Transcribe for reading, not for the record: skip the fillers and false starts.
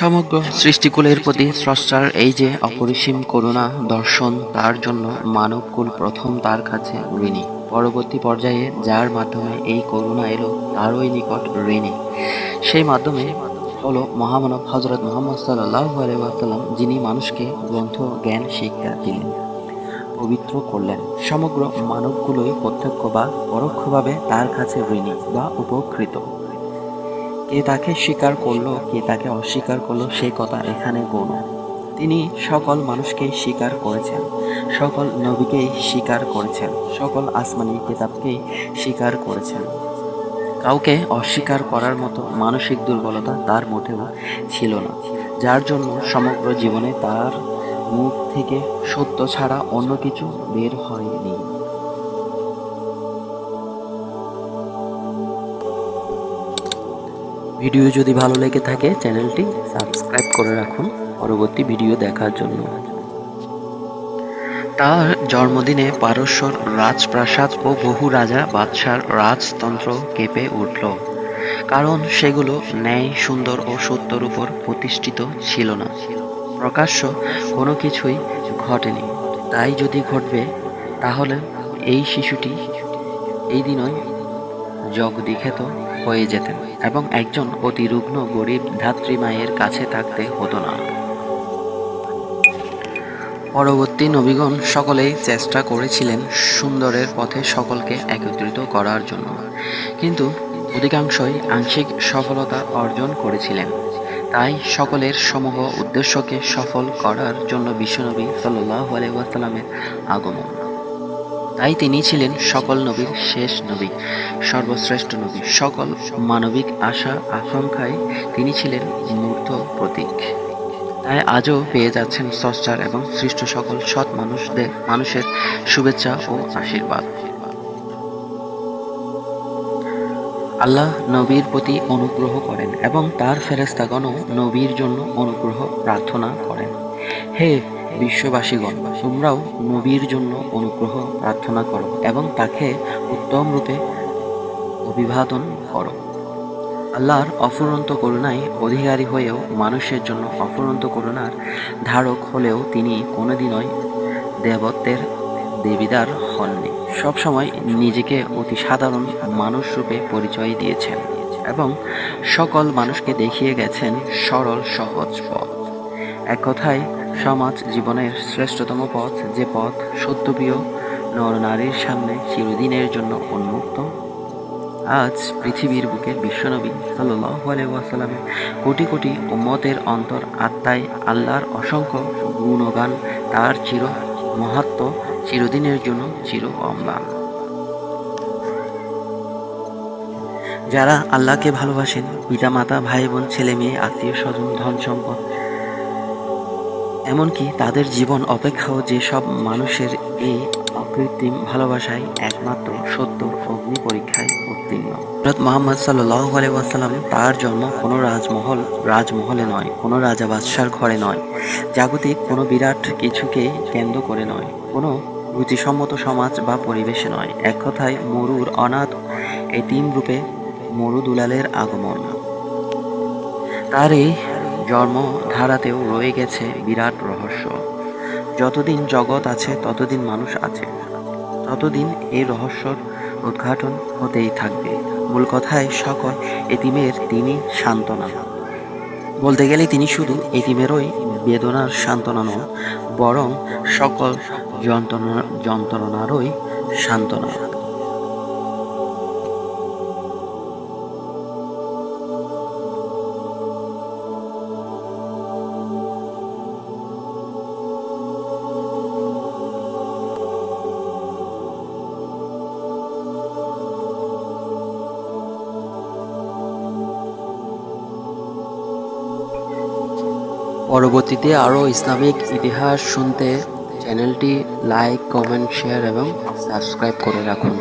সমগ্র সৃষ্টিকুলের প্রতি স্রষ্টার এই যে অপরিসীম করুণা দর্শন, তার জন্য মানবকুল প্রথম তার কাছে ঋণী। পরবর্তী পর্যায়ে যার মাধ্যমে এই করুণা এলো তারই নিকট ঋণী। সেই মাধ্যমে হলো মহামানব হযরত মুহাম্মদ সাল্লাল্লাহু আলাইহি ওয়াসাল্লাম, যিনি মানুষকে গ্রন্থ জ্ঞান শিক্ষা দিলেন, পবিত্র করলেন। সমগ্র মানবকুলই প্রত্যক্ষ বা পরোক্ষভাবে তার কাছে ঋণী বা উপকৃত। কে তাকে স্বীকার করলো, কে তাকে অস্বীকার করলো, সেই কথা এখানে গৌণ। তিনি সকল মানুষকেই স্বীকার করেছেন, সকল নবীকেই স্বীকার করেছেন, সকল আসমানি কিতাবকেই স্বীকার করেছেন। কাউকে অস্বীকার করার মতো মানসিক দুর্বলতা তার মোটেও ছিল না, যার জন্য সমগ্র জীবনে তার মুখ থেকে সত্য ছাড়া অন্য কিছু বের হয়নি। ভিডিও যদি ভালো লেগে থাকে চ্যানেলটি সাবস্ক্রাইব করে রাখুন পরবর্তী ভিডিও দেখার জন্য। তার জন্মদিনে পারস্যর রাজপ্রাসাদ ও বহু রাজা বাদশার রাজতন্ত্র কেঁপে উঠল, কারণ সেগুলো ন্যায়, সুন্দর ও সত্যর উপর প্রতিষ্ঠিত ছিল না। প্রকাশ্য কোনো কিছুই ঘটেনি, তাই যদি ঘটবে তাহলে এই শিশুটি এই দিনই জগদীখ্যাত হয়ে যেতেন এবং একজন অতি রুগ্ন গরিব ধাত্রীমায়ের কাছে থাকতে হতো না। পরবর্তী নবীগণ সকলেই চেষ্টা করেছিলেন সুন্দরের পথে সকলকে একত্রিত করার জন্য, কিন্তু অধিকাংশই আংশিক সফলতা অর্জন করেছিলেন। তাই সকলের সমূহ উদ্দেশ্যকে সফল করার জন্য বিশ্বনবী সাল্লাল্লাহু আলাইহি ওয়াসাল্লামের আগমন। তাই তিনি ছিলেন সকল নবীর শেষ নবী, সর্বশ্রেষ্ঠ নবী। সকল মানবিক আশা আকাঙ্ক্ষায় তিনি ছিলেন মূর্ত প্রতীক। তাই আজও পেয়ে যাচ্ছেন স্রষ্টার এবং সৃষ্ট সকল সৎ মানুষের শুভেচ্ছা ও আশীর্বাদ। আল্লাহ নবীর প্রতি অনুগ্রহ করেন এবং তার ফেরেশতাগণও নবীর জন্য অনুগ্রহ প্রার্থনা করেন। হে বিশ্ববাসীগণ, তোমরাও নবীর জন্য অনুগ্রহ প্রার্থনা করো এবং তাকে উত্তম রূপে অভিবাদন করো। আল্লাহর অফুরন্ত করুণায় অধিকারী হয়েও মানুষের জন্য অফুরন্ত করুণার ধারক হলেও তিনি কোনোদিনই দেবত্বের দেবীদার হননি। সবসময় নিজেকে অতি সাধারণ মানুষ রূপে পরিচয় দিয়েছেন এবং সকল মানুষকে দেখিয়ে গেছেন সরল সহজ পথ। এক কথায় সমাজ জীবনের শ্রেষ্ঠতম পথ, যে পথ সত্যপ্রিয় নরনারীর সামনে চিরদিনের জন্য উন্মুক্ত। আজ পৃথিবীর বুকে বিশ্বনবী সাল্লাল্লাহু আলাইহি ওয়াসাল্লামের কোটি কোটি উম্মতের অন্তর আত্মায় আল্লাহর অসংখ্য গুণগান, তার চির মহাত্ম চিরদিনের জন্য চির অম্লান। যারা আল্লাহকে ভালোবাসেন, পিতা মাতা, ভাই বোন, ছেলে মেয়ে, আত্মীয় স্বজন, ধন সম্পদ, এমনকি তাদের জীবন অপেক্ষাও যেসব মানুষের এই অকৃত্রিম ভালোবাসায় একমাত্র সত্য অগ্নি পরীক্ষায় উত্তীর্ণ। হযরত মুহাম্মদ সাল্লাল্লাহু আলাইহি ওয়াসাল্লাম, তার জন্ম কোনো রাজমহলে নয়, কোনো রাজা বাদশার ঘরে নয়, জাগতিক কোনো বিরাট কিছুকে কেন্দ্র করে নয়, কোনো রুচিসম্মত সমাজ বা পরিবেশে নয়। এক কথায় মরুর অনাথ এতিম রূপে মরু দুলালের আগমন। তার এই জন্মধারাতেও রয়ে গেছে বিরাট রহস্য। যতদিন জগৎ আছে ততদিন মানুষ আছে, ততদিন এই রহস্যর উদ্ঘাটন হতেই থাকবে। মূল কথায় সকল এতিমের তিনি সান্ত্বনা। বলতে গেলে তিনি শুধু এতিমেরই বেদনার সান্ত্বনা নন, বরং সকল যন্ত্রণারই সান্ত্বনা। পরবর্তীতে আরও ইসলামিক ইতিহাস শুনতে চ্যানেলটি লাইক, কমেন্ট, শেয়ার এবং সাবস্ক্রাইব করে রাখুন।